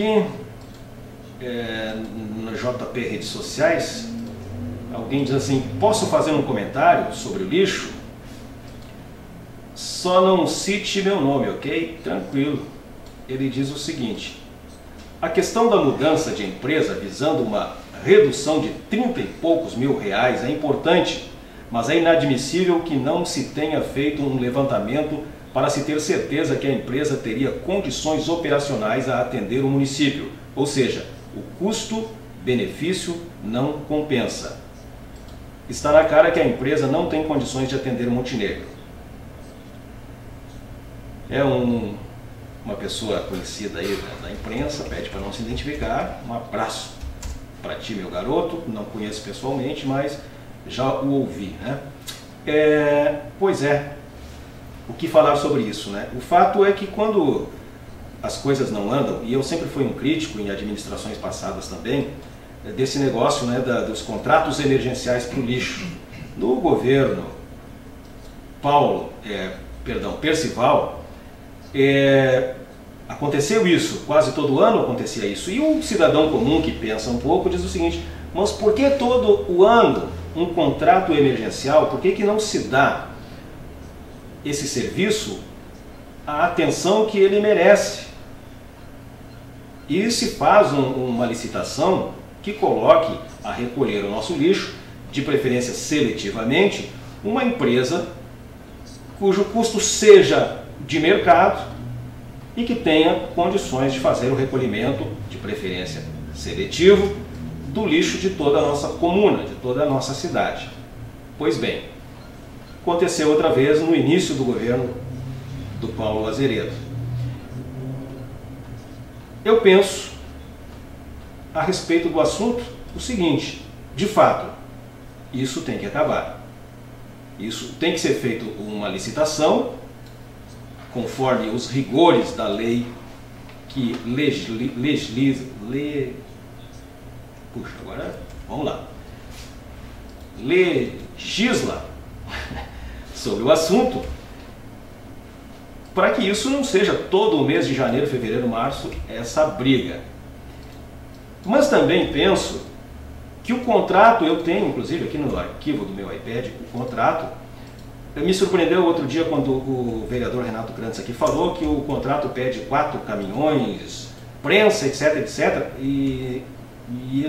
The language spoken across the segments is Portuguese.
aqui no JP Redes Sociais, alguém diz assim: posso fazer um comentário sobre o lixo? Só não cite meu nome, ok? Tranquilo. Ele diz o seguinte: a questão da mudança de empresa visando uma redução de 30 e poucos mil reais é importante, mas é inadmissível que não se tenha feito um levantamento para se ter certeza que a empresa teria condições operacionais a atender o município, ou seja, o custo-benefício não compensa. Está na cara que a empresa não tem condições de atender o Montenegro. É uma pessoa conhecida aí da imprensa, pede para não se identificar. Um abraço para ti, meu garoto. Não conheço pessoalmente, mas já o ouvi, né? Pois é, o que falar sobre isso, né? O fato é que quando as coisas não andam, e eu sempre fui um crítico em administrações passadas também, desse negócio, né, dos contratos emergenciais para o lixo. No governo Percival, aconteceu isso, quase todo ano acontecia isso. E um cidadão comum que pensa um pouco diz o seguinte: mas por que todo o ano um contrato emergencial? Por que não se dá esse serviço a atenção que ele merece? E se faz uma licitação que coloque a recolher o nosso lixo, de preferência seletivamente, uma empresa cujo custo seja de mercado e que tenha condições de fazer o recolhimento, de preferência seletivo, do lixo de toda a nossa comuna, de toda a nossa cidade. Pois bem, aconteceu outra vez no início do governo do Paulo Azeredo. Eu penso a respeito do assunto o seguinte: de fato, isso tem que acabar. Isso tem que ser feito uma licitação conforme os rigores da lei que legisla sobre o assunto, para que isso não seja todo o mês de janeiro, fevereiro, março, essa briga. Mas também penso que o contrato, eu tenho inclusive aqui no arquivo do meu iPad, o contrato, me surpreendeu outro dia quando o vereador Renato Krantz aqui falou que o contrato pede 4 caminhões, prensa, etc, etc, e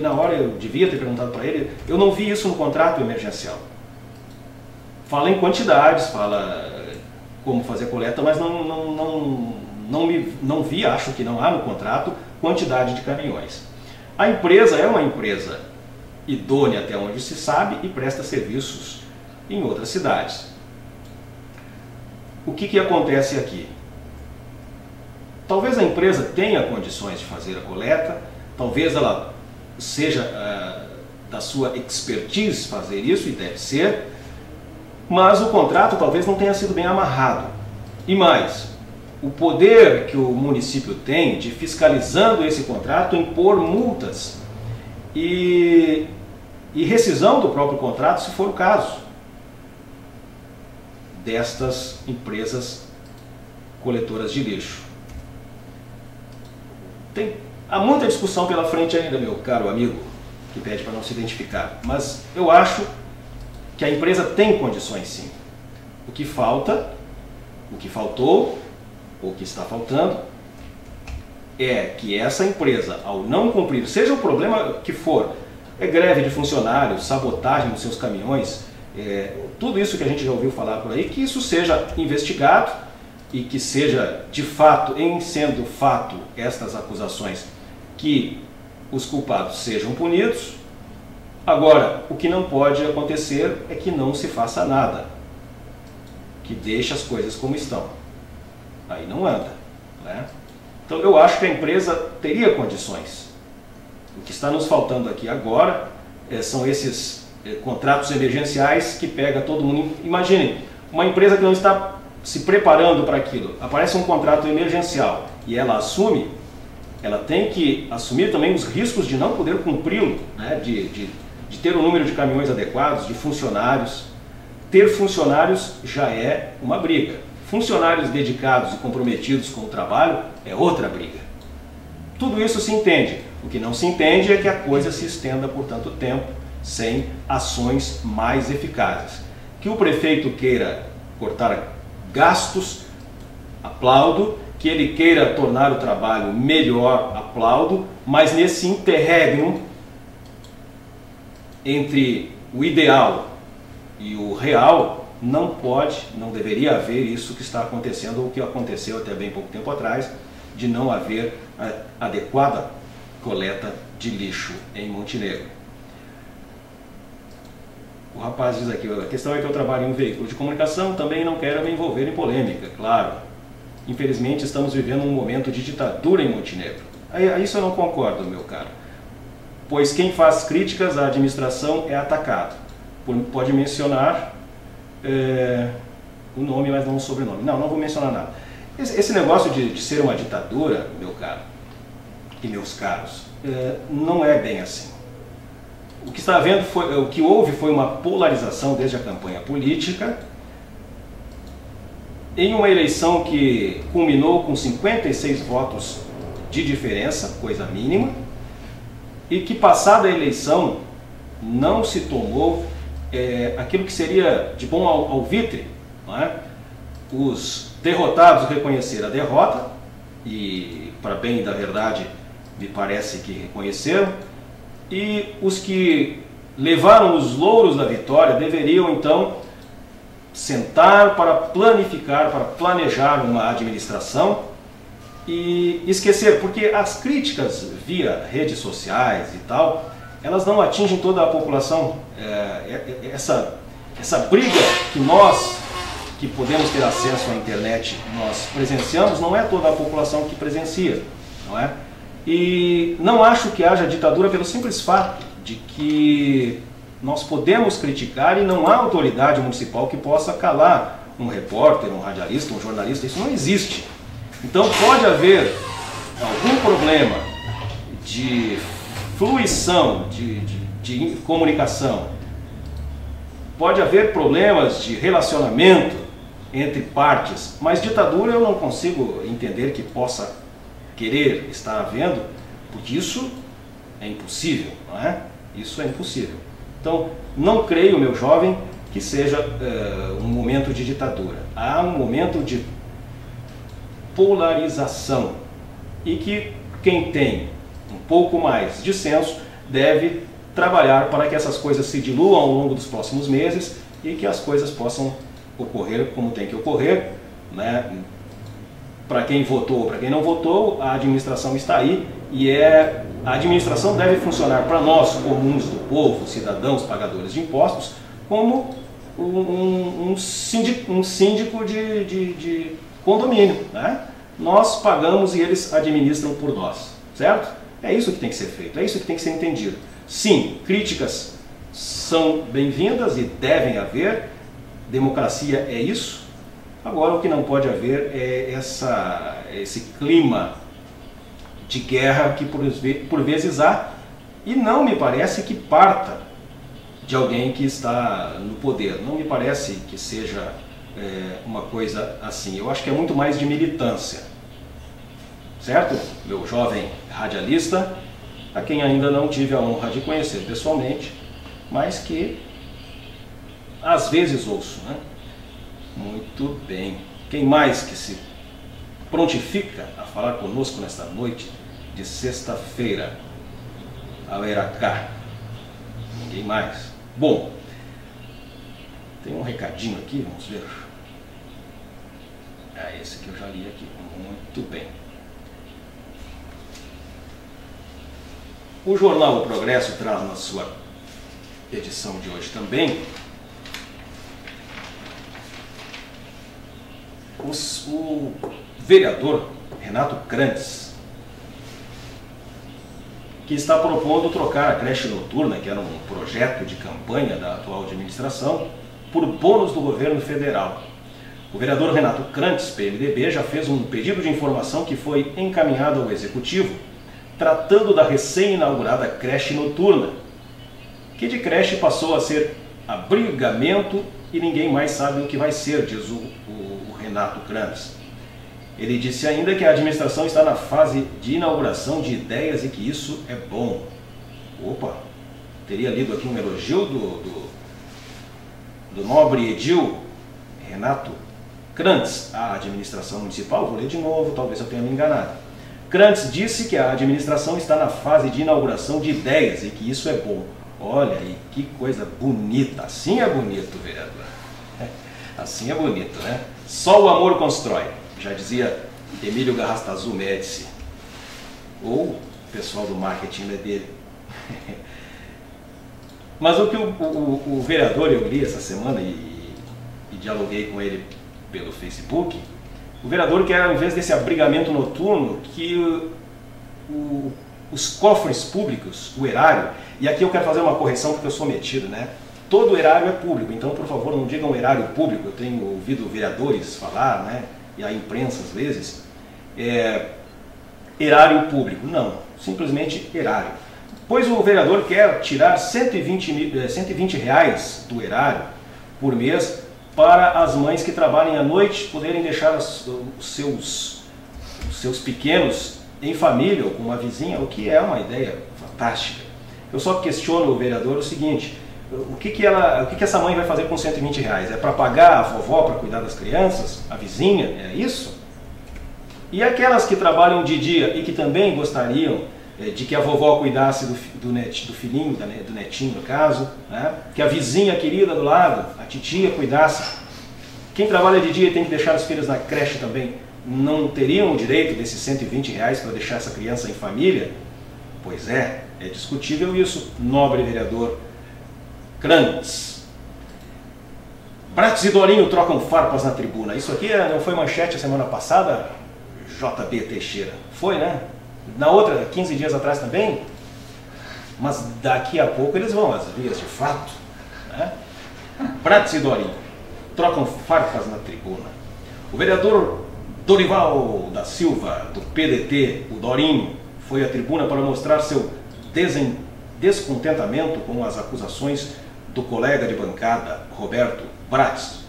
na hora eu devia ter perguntado para ele, eu não vi isso no contrato emergencial. Fala em quantidades, fala como fazer coleta, mas não vi, acho que não há no contrato, quantidade de caminhões. A empresa é uma empresa idônea até onde se sabe e presta serviços em outras cidades. O que acontece aqui? Talvez a empresa tenha condições de fazer a coleta, talvez ela seja da sua expertise fazer isso, e deve ser, mas o contrato talvez não tenha sido bem amarrado. E mais, o poder que o município tem de, fiscalizando esse contrato, impor multas e rescisão do próprio contrato, se for o caso, destas empresas coletoras de lixo. Há muita discussão pela frente ainda, meu caro amigo, que pede para não se identificar, mas eu acho que a empresa tem condições sim. O que falta, o que faltou, ou o que está faltando, é que essa empresa, ao não cumprir, seja o problema que for, greve de funcionários, sabotagem dos seus caminhões, tudo isso que a gente já ouviu falar por aí, que isso seja investigado e que seja de fato, em sendo fato estas acusações, que os culpados sejam punidos. Agora, o que não pode acontecer é que não se faça nada, que deixe as coisas como estão. Aí não anda, né? Então eu acho que a empresa teria condições. O que está nos faltando aqui agora são esses contratos emergenciais que pega todo mundo. Imaginem, uma empresa que não está se preparando para aquilo, aparece um contrato emergencial e ela assume, ela tem que assumir também os riscos de não poder cumpri-lo, né? de ter o número de caminhões adequados, de funcionários. Ter funcionários já é uma briga. Funcionários dedicados e comprometidos com o trabalho é outra briga. Tudo isso se entende. O que não se entende é que a coisa se estenda por tanto tempo sem ações mais eficazes. Que o prefeito queira cortar gastos, aplaudo. Que ele queira tornar o trabalho melhor, aplaudo. Mas nesse interregno entre o ideal e o real, não pode, não deveria haver isso que está acontecendo, ou que aconteceu até bem pouco tempo atrás, de não haver a adequada coleta de lixo em Montenegro. O rapaz diz aqui, a questão é que eu trabalho em um veículo de comunicação, também não quero me envolver em polêmica, claro. Infelizmente estamos vivendo um momento de ditadura em Montenegro. A isso eu não concordo, meu caro. Pois quem faz críticas à administração é atacado. Pode mencionar o nome, mas não o sobrenome. Não vou mencionar nada. Esse negócio de ser uma ditadura, meu caro e meus caros, não é bem assim. O que está havendo o que houve foi uma polarização desde a campanha política, em uma eleição que culminou com 56 votos de diferença, coisa mínima, e que passada a eleição não se tomou aquilo que seria de bom alvitre, não é? Os derrotados reconheceram a derrota, e para bem da verdade me parece que reconheceram, e os que levaram os louros da vitória deveriam então sentar para planificar, para planejar uma administração e esquecer, porque as críticas via redes sociais e tal, elas não atingem toda a população. Essa briga que nós, que podemos ter acesso à internet, nós presenciamos, não é toda a população que presencia, não é? E não acho que haja ditadura pelo simples fato de que nós podemos criticar e não há autoridade municipal que possa calar um repórter, um radialista, um jornalista. Isso não existe. Então pode haver algum problema de fluição, de comunicação, pode haver problemas de relacionamento entre partes, mas ditadura eu não consigo entender que possa querer estar havendo, porque isso é impossível, não é? Isso é impossível. Então, não creio, meu jovem, que seja um momento de ditadura. Há um momento de polarização e que quem tem um pouco mais de senso deve trabalhar para que essas coisas se diluam ao longo dos próximos meses e que as coisas possam ocorrer como tem que ocorrer, né? Para quem votou ou para quem não votou, a administração está aí e a administração deve funcionar para nós, comuns do povo, cidadãos, pagadores de impostos, como um síndico de condomínio, né? Nós pagamos e eles administram por nós, certo? É isso que tem que ser feito, é isso que tem que ser entendido. Sim, críticas são bem-vindas e devem haver, democracia é isso. Agora, o que não pode haver é esse clima de guerra que por vezes há, e não me parece que parta de alguém que está no poder. Não me parece que seja uma coisa assim. Eu acho que é muito mais de militância. Certo? Meu jovem radialista, a quem ainda não tive a honra de conhecer pessoalmente, mas que às vezes ouço, né? Muito bem. Quem mais que se prontifica a falar conosco nesta noite de sexta-feira? Aleracá. Ninguém mais. Bom, tem um recadinho aqui, vamos ver. Esse que eu já li aqui. Muito bem. O jornal O Progresso traz na sua edição de hoje também o vereador Renato Crantes, que está propondo trocar a creche noturna, que era um projeto de campanha da atual administração, por bônus do governo federal. O vereador Renato Crantes, PMDB, já fez um pedido de informação que foi encaminhado ao Executivo, tratando da recém-inaugurada creche noturna, que de creche passou a ser abrigamento e ninguém mais sabe o que vai ser, diz o Renato Crantes. Ele disse ainda que a administração está na fase de inauguração de ideias e que isso é bom. Opa, teria lido aqui um elogio do nobre edil Renato Krantz à administração municipal. Vou ler de novo, talvez eu tenha me enganado. Krantz disse que a administração está na fase de inauguração de ideias e que isso é bom. Olha aí, que coisa bonita. Assim é bonito, vereador. Assim é bonito, né? Só o amor constrói. Já dizia Emílio Garrastazu Médici. Ou o pessoal do marketing é dele. Mas o que o vereador, eu li essa semana e dialoguei com ele pelo Facebook, o vereador quer, ao invés desse abrigamento noturno, que os cofres públicos, o erário, e aqui eu quero fazer uma correção porque eu sou metido, né? Todo erário é público, então por favor não digam erário público. Eu tenho ouvido vereadores falar, né? E a imprensa às vezes, erário público. Não, simplesmente erário. Pois o vereador quer tirar 120 reais do erário por mês para as mães que trabalhem à noite poderem deixar os seus pequenos em família ou com uma vizinha, o que é uma ideia fantástica. Eu só questiono o vereador o seguinte: o que essa mãe vai fazer com 120 reais? É para pagar a vovó para cuidar das crianças? A vizinha? É isso? E aquelas que trabalham de dia e que também gostariam de que a vovó cuidasse do filhinho, do netinho no caso, né? Que a vizinha querida do lado, a titia, cuidasse. Quem trabalha de dia e tem que deixar os filhos na creche também, não teriam o direito desses 120 reais para deixar essa criança em família? Pois é discutível isso, nobre vereador Krantz. Bratis e Dorinho trocam farpas na tribuna. Isso aqui não foi manchete a semana passada, JB Teixeira? Foi, né? Na outra, 15 dias atrás também, mas daqui a pouco eles vão às vias de fato, né? Bratis e Dorinho trocam farpas na tribuna. O vereador Dorival da Silva, do PDT, o Dorinho, foi à tribuna para mostrar seu descontentamento com as acusações do colega de bancada, Roberto Bratis.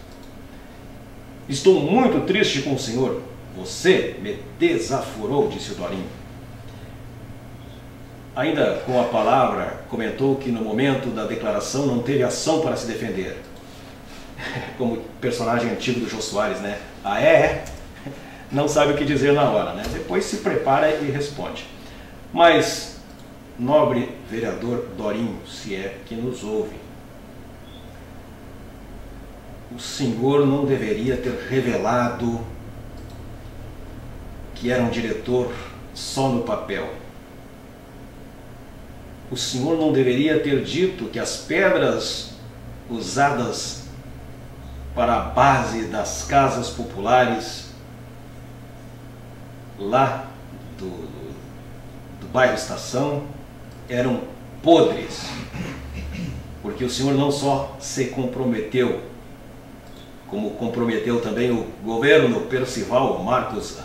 Estou muito triste com o senhor. Você me desaforou, disse o Dorinho. Ainda com a palavra, comentou que no momento da declaração não teve ação para se defender. Como personagem antigo do Jô Soares, né? Ah, é? Não sabe o que dizer na hora, né? Depois se prepara e responde. Mas, nobre vereador Dorinho, se é que nos ouve, o senhor não deveria ter revelado que era um diretor só no papel. O senhor não deveria ter dito que as pedras usadas para a base das casas populares lá do bairro Estação eram podres, porque o senhor não só se comprometeu, como comprometeu também o governo Percival Marcos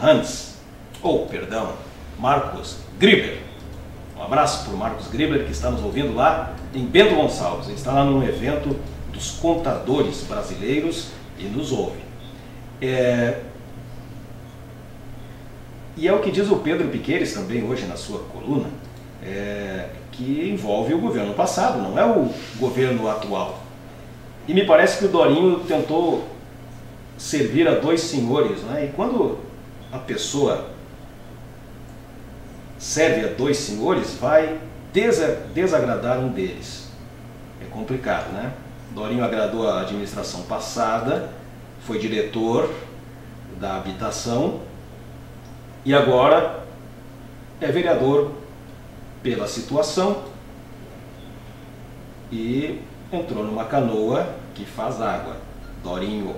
Marcos Gribler. Um abraço para o Marcos Gribler, que está nos ouvindo lá em Bento Gonçalves. Ele está lá num evento dos contadores brasileiros e nos ouve. E é o que diz o Pedro Piqueires também hoje na sua coluna, que envolve o governo passado, não é o governo atual. E me parece que o Dorinho tentou servir a dois senhores, né? E quando a pessoa serve a dois senhores, vai desagradar um deles. É complicado, né? Dorinho agradou a administração passada, foi diretor da habitação e agora é vereador pela situação e entrou numa canoa que faz água. Dorinho